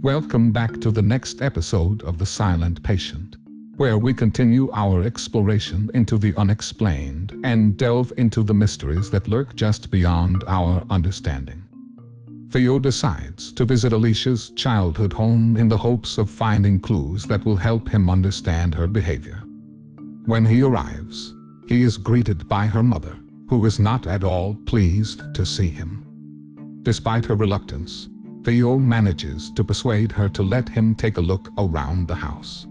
Welcome back to the next episode of The Silent Patient, where we continue our exploration into the unexplained and delve into the mysteries that lurk just beyond our understanding. Theo decides to visit Alicia's childhood home in the hopes of finding clues that will help him understand her behavior. When he arrives, he is greeted by her mother, who is not at all pleased to see him. Despite her reluctance, Theo manages to persuade her to let him take a look around the house.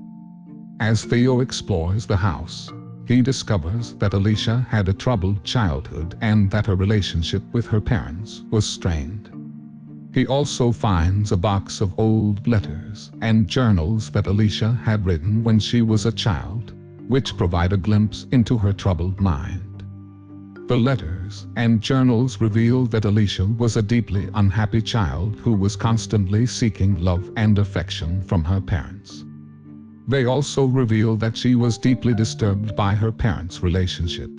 As Theo explores the house, he discovers that Alicia had a troubled childhood and that her relationship with her parents was strained. He also finds a box of old letters and journals that Alicia had written when she was a child, which provide a glimpse into her troubled mind. The letters and journals reveal that Alicia was a deeply unhappy child who was constantly seeking love and affection from her parents. They also reveal that she was deeply disturbed by her parents' relationship,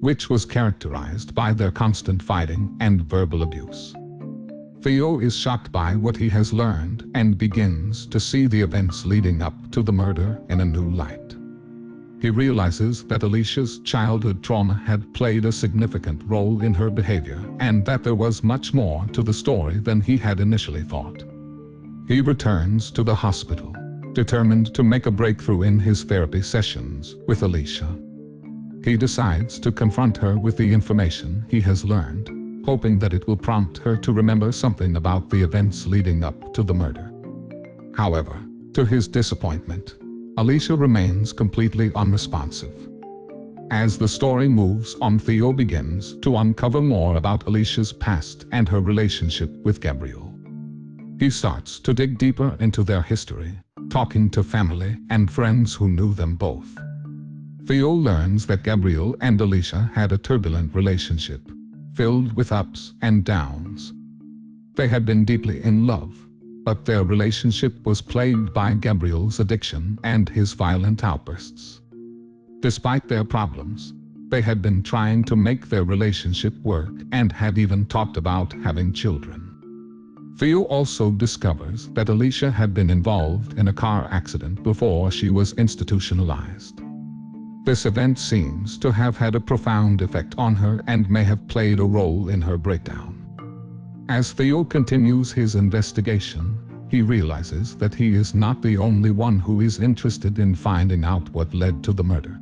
which was characterized by their constant fighting and verbal abuse. Theo is shocked by what he has learned and begins to see the events leading up to the murder in a new light. He realizes that Alicia's childhood trauma had played a significant role in her behavior and that there was much more to the story than he had initially thought. He returns to the hospital, determined to make a breakthrough in his therapy sessions with Alicia. He decides to confront her with the information he has learned, hoping that it will prompt her to remember something about the events leading up to the murder. However, to his disappointment, Alicia remains completely unresponsive. As the story moves on, Theo begins to uncover more about Alicia's past and her relationship with Gabriel. He starts to dig deeper into their history, talking to family and friends who knew them both. Theo learns that Gabriel and Alicia had a turbulent relationship, filled with ups and downs. They had been deeply in love, but their relationship was plagued by Gabriel's addiction and his violent outbursts. Despite their problems, they had been trying to make their relationship work and had even talked about having children. Theo also discovers that Alicia had been involved in a car accident before she was institutionalized. This event seems to have had a profound effect on her and may have played a role in her breakdown. As Theo continues his investigation, he realizes that he is not the only one who is interested in finding out what led to the murder.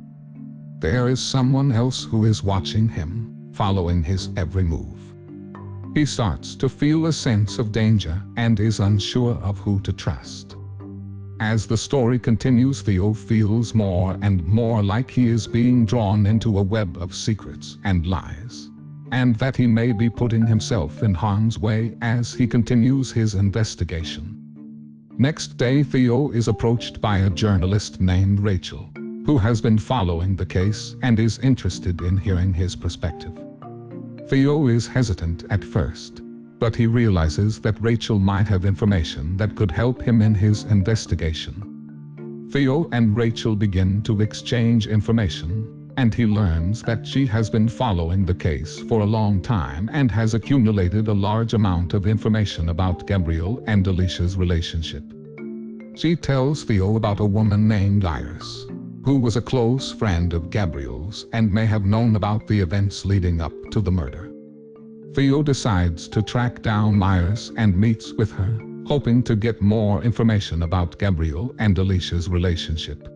There is someone else who is watching him, following his every move. He starts to feel a sense of danger and is unsure of who to trust. As the story continues, Theo feels more and more like he is being drawn into a web of secrets and lies, and that he may be putting himself in harm's way as he continues his investigation. Next day, Theo is approached by a journalist named Rachel, who has been following the case and is interested in hearing his perspective. Theo is hesitant at first, but he realizes that Rachel might have information that could help him in his investigation. Theo and Rachel begin to exchange information, and he learns that she has been following the case for a long time and has accumulated a large amount of information about Gabriel and Alicia's relationship. She tells Theo about a woman named Iris, who was a close friend of Gabriel's and may have known about the events leading up to the murder. Theo decides to track down Iris and meets with her, hoping to get more information about Gabriel and Alicia's relationship.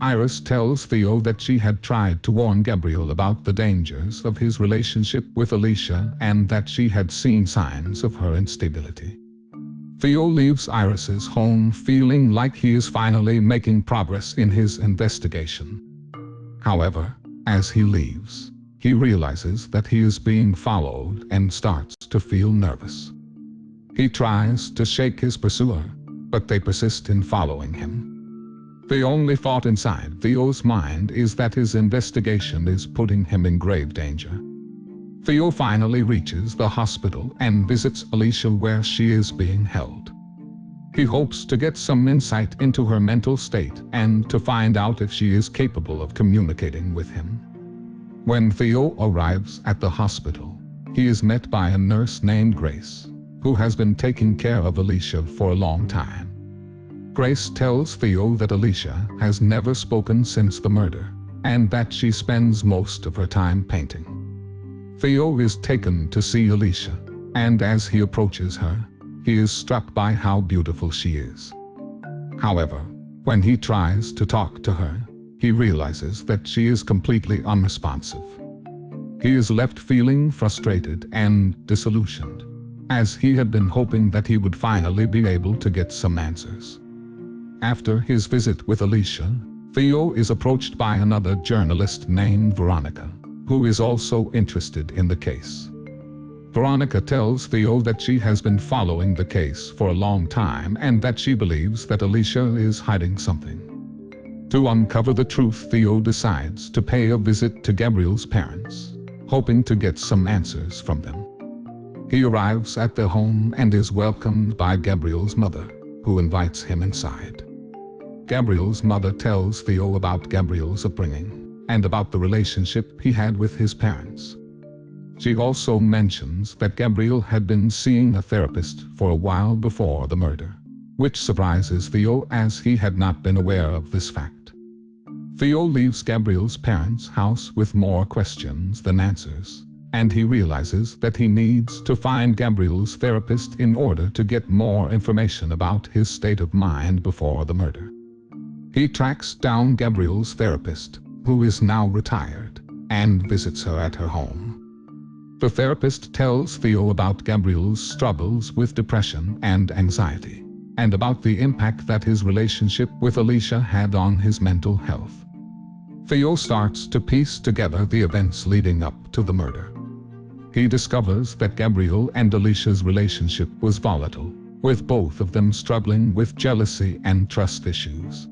Iris tells Theo that she had tried to warn Gabriel about the dangers of his relationship with Alicia and that she had seen signs of her instability. Theo leaves Iris's home feeling like he is finally making progress in his investigation. However, as he leaves, he realizes that he is being followed and starts to feel nervous. He tries to shake his pursuer, but they persist in following him. The only thought inside Theo's mind is that his investigation is putting him in grave danger. Theo finally reaches the hospital and visits Alicia where she is being held. He hopes to get some insight into her mental state and to find out if she is capable of communicating with him. When Theo arrives at the hospital, he is met by a nurse named Grace, who has been taking care of Alicia for a long time. Grace tells Theo that Alicia has never spoken since the murder, and that she spends most of her time painting. Theo is taken to see Alicia, and as he approaches her, he is struck by how beautiful she is. However, when he tries to talk to her, he realizes that she is completely unresponsive. He is left feeling frustrated and disillusioned, as he had been hoping that he would finally be able to get some answers. After his visit with Alicia, Theo is approached by another journalist named Veronica, who is also interested in the case. Veronica tells Theo that she has been following the case for a long time and that she believes that Alicia is hiding something. To uncover the truth, Theo decides to pay a visit to Gabriel's parents, hoping to get some answers from them. He arrives at their home and is welcomed by Gabriel's mother, who invites him inside. Gabriel's mother tells Theo about Gabriel's upbringing and about the relationship he had with his parents. She also mentions that Gabriel had been seeing a therapist for a while before the murder, which surprises Theo as he had not been aware of this fact. Theo leaves Gabriel's parents' house with more questions than answers, and he realizes that he needs to find Gabriel's therapist in order to get more information about his state of mind before the murder. He tracks down Gabriel's therapist, who is now retired, and visits her at her home. The therapist tells Theo about Gabriel's struggles with depression and anxiety, and about the impact that his relationship with Alicia had on his mental health. Theo starts to piece together the events leading up to the murder. He discovers that Gabriel and Alicia's relationship was volatile, with both of them struggling with jealousy and trust issues.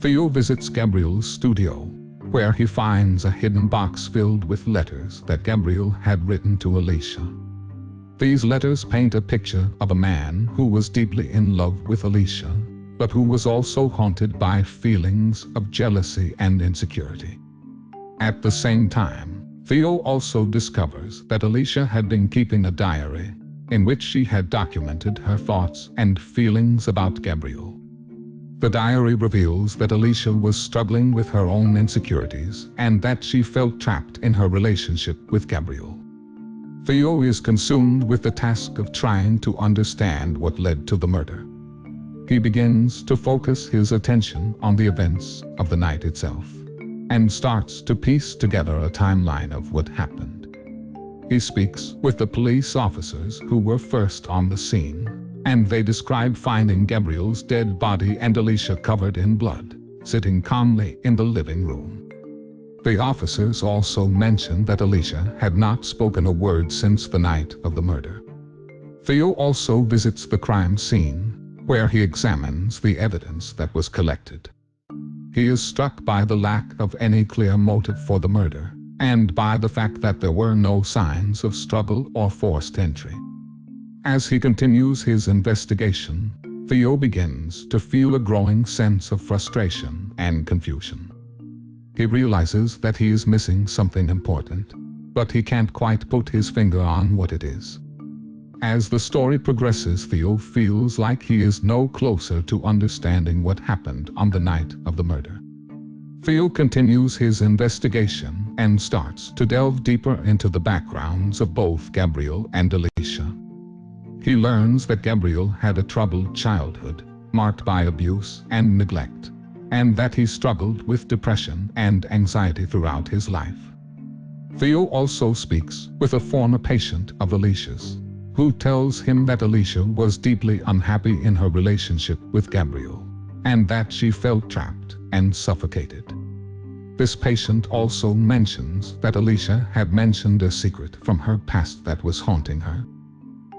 Theo visits Gabriel's studio, where he finds a hidden box filled with letters that Gabriel had written to Alicia. These letters paint a picture of a man who was deeply in love with Alicia, but who was also haunted by feelings of jealousy and insecurity. At the same time, Theo also discovers that Alicia had been keeping a diary, in which she had documented her thoughts and feelings about Gabriel. The diary reveals that Alicia was struggling with her own insecurities and that she felt trapped in her relationship with Gabriel. Theo is consumed with the task of trying to understand what led to the murder. He begins to focus his attention on the events of the night itself, and starts to piece together a timeline of what happened. He speaks with the police officers who were first on the scene, and they describe finding Gabriel's dead body and Alicia covered in blood, sitting calmly in the living room. The officers also mentioned that Alicia had not spoken a word since the night of the murder. Theo also visits the crime scene, where he examines the evidence that was collected. He is struck by the lack of any clear motive for the murder, and by the fact that there were no signs of struggle or forced entry. As he continues his investigation, Theo begins to feel a growing sense of frustration and confusion. He realizes that he is missing something important, but he can't quite put his finger on what it is. As the story progresses, Theo feels like he is no closer to understanding what happened on the night of the murder. Theo continues his investigation and starts to delve deeper into the backgrounds of both Gabriel and Alicia. He learns that Gabriel had a troubled childhood, marked by abuse and neglect, and that he struggled with depression and anxiety throughout his life. Theo also speaks with a former patient of Alicia's, who tells him that Alicia was deeply unhappy in her relationship with Gabriel, and that she felt trapped and suffocated. This patient also mentions that Alicia had mentioned a secret from her past that was haunting her.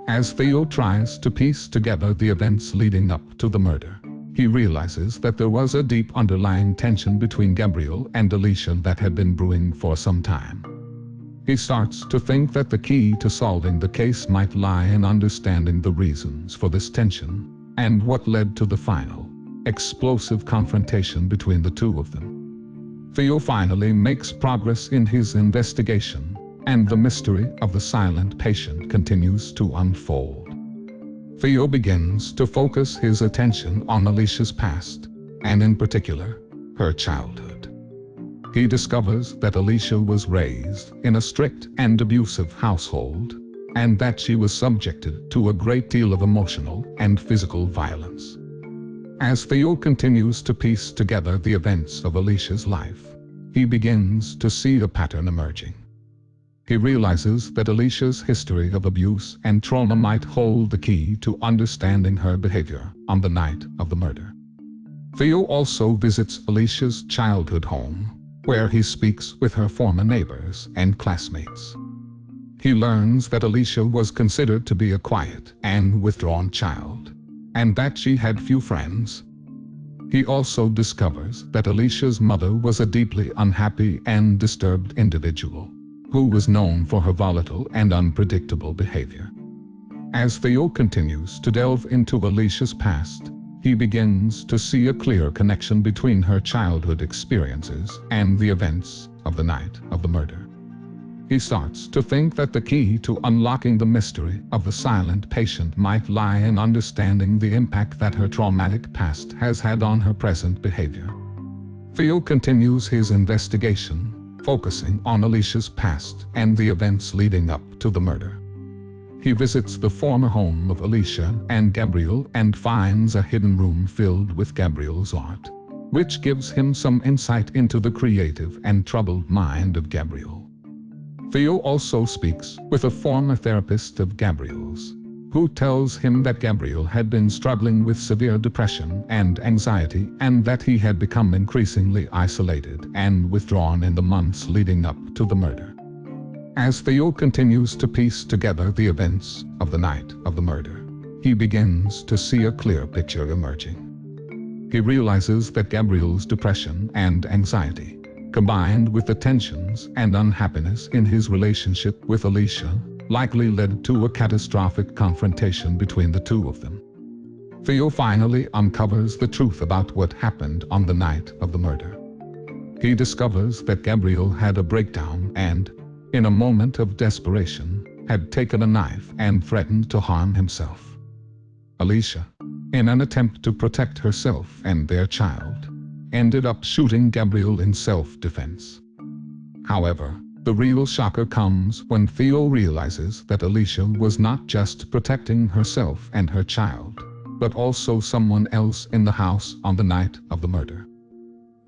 As Theo tries to piece together the events leading up to the murder, he realizes that there was a deep underlying tension between Gabriel and Alicia that had been brewing for some time. He starts to think that the key to solving the case might lie in understanding the reasons for this tension, and what led to the final, explosive confrontation between the two of them. Theo finally makes progress in his investigation, and the mystery of the silent patient continues to unfold. Theo begins to focus his attention on Alicia's past, and in particular, her childhood. He discovers that Alicia was raised in a strict and abusive household, and that she was subjected to a great deal of emotional and physical violence. As Theo continues to piece together the events of Alicia's life, he begins to see a pattern emerging. He realizes that Alicia's history of abuse and trauma might hold the key to understanding her behavior on the night of the murder. Theo also visits Alicia's childhood home, where he speaks with her former neighbors and classmates. He learns that Alicia was considered to be a quiet and withdrawn child, and that she had few friends. He also discovers that Alicia's mother was a deeply unhappy and disturbed individual, who was known for her volatile and unpredictable behavior. As Theo continues to delve into Alicia's past, he begins to see a clear connection between her childhood experiences and the events of the night of the murder. He starts to think that the key to unlocking the mystery of the silent patient might lie in understanding the impact that her traumatic past has had on her present behavior. Theo continues his investigation, focusing on Alicia's past and the events leading up to the murder. He visits the former home of Alicia and Gabriel and finds a hidden room filled with Gabriel's art, which gives him some insight into the creative and troubled mind of Gabriel. Theo also speaks with a former therapist of Gabriel's, who tells him that Gabriel had been struggling with severe depression and anxiety, and that he had become increasingly isolated and withdrawn in the months leading up to the murder. As Theo continues to piece together the events of the night of the murder, he begins to see a clear picture emerging. He realizes that Gabriel's depression and anxiety, combined with the tensions and unhappiness in his relationship with Alicia, likely led to a catastrophic confrontation between the two of them. Theo finally uncovers the truth about what happened on the night of the murder. He discovers that Gabriel had a breakdown and, in a moment of desperation, had taken a knife and threatened to harm himself. Alicia, in an attempt to protect herself and their child, ended up shooting Gabriel in self-defense. However, the real shocker comes when Theo realizes that Alicia was not just protecting herself and her child, but also someone else in the house on the night of the murder.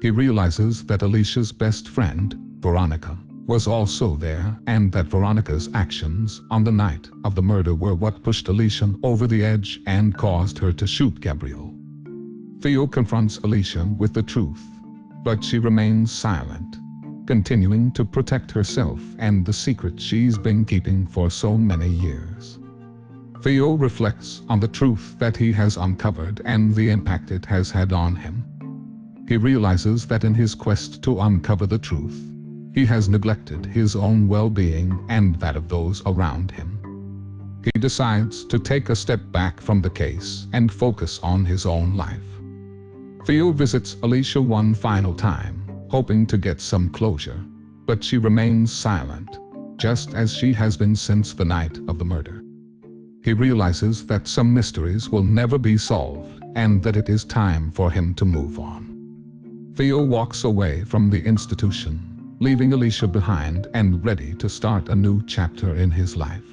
He realizes that Alicia's best friend, Veronica, was also there, and that Veronica's actions on the night of the murder were what pushed Alicia over the edge and caused her to shoot Gabriel. Theo confronts Alicia with the truth, but she remains silent, continuing to protect herself and the secret she's been keeping for so many years. Theo reflects on the truth that he has uncovered and the impact it has had on him. He realizes that in his quest to uncover the truth, he has neglected his own well-being and that of those around him. He decides to take a step back from the case and focus on his own life. Theo visits Alicia one final time, hoping to get some closure, but she remains silent, just as she has been since the night of the murder. He realizes that some mysteries will never be solved and that it is time for him to move on. Theo walks away from the institution, leaving Alicia behind and ready to start a new chapter in his life.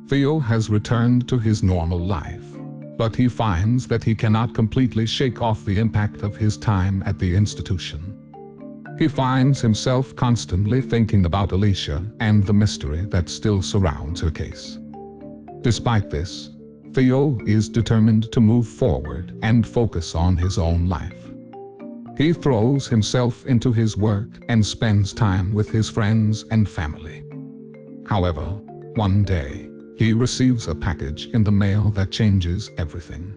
Theo has returned to his normal life, but he finds that he cannot completely shake off the impact of his time at the institution. He finds himself constantly thinking about Alicia and the mystery that still surrounds her case. Despite this, Theo is determined to move forward and focus on his own life. He throws himself into his work and spends time with his friends and family. However, one day, he receives a package in the mail that changes everything.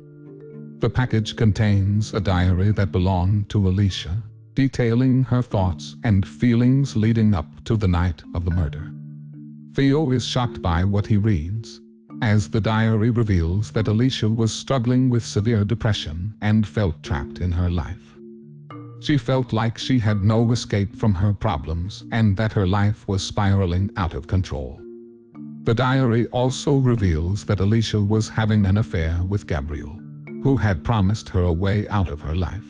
The package contains a diary that belonged to Alicia, detailing her thoughts and feelings leading up to the night of the murder. Theo is shocked by what he reads, as the diary reveals that Alicia was struggling with severe depression and felt trapped in her life. She felt like she had no escape from her problems and that her life was spiraling out of control. The diary also reveals that Alicia was having an affair with Gabriel, who had promised her a way out of her life.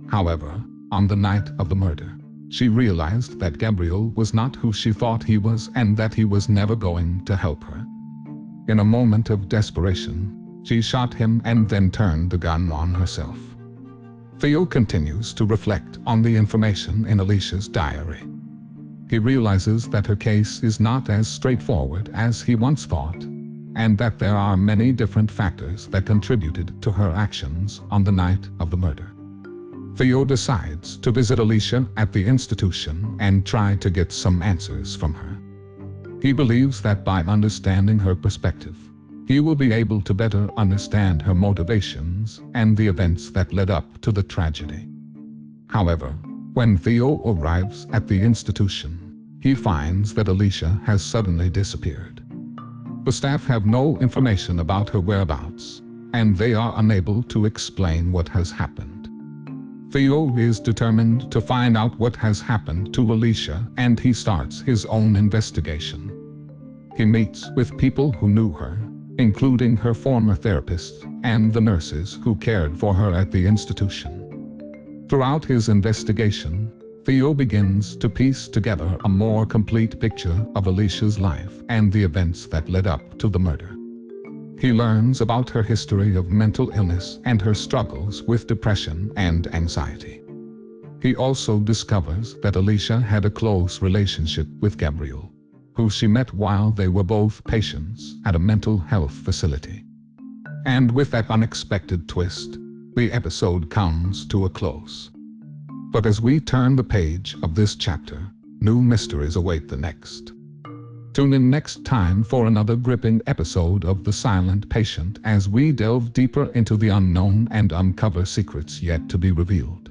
However, on the night of the murder, she realized that Gabriel was not who she thought he was and that he was never going to help her. In a moment of desperation, she shot him and then turned the gun on herself. Theo continues to reflect on the information in Alicia's diary. He realizes that her case is not as straightforward as he once thought, and that there are many different factors that contributed to her actions on the night of the murder. Theo decides to visit Alicia at the institution and try to get some answers from her. He believes that by understanding her perspective, he will be able to better understand her motivations and the events that led up to the tragedy. However, when Theo arrives at the institution, he finds that Alicia has suddenly disappeared. The staff have no information about her whereabouts, and they are unable to explain what has happened. Theo is determined to find out what has happened to Alicia, and he starts his own investigation. He meets with people who knew her, including her former therapist and the nurses who cared for her at the institution. Throughout his investigation, Theo begins to piece together a more complete picture of Alicia's life and the events that led up to the murder. He learns about her history of mental illness and her struggles with depression and anxiety. He also discovers that Alicia had a close relationship with Gabriel, who she met while they were both patients at a mental health facility. And with that unexpected twist, the episode comes to a close. But as we turn the page of this chapter, new mysteries await the next. Tune in next time for another gripping episode of The Silent Patient as we delve deeper into the unknown and uncover secrets yet to be revealed.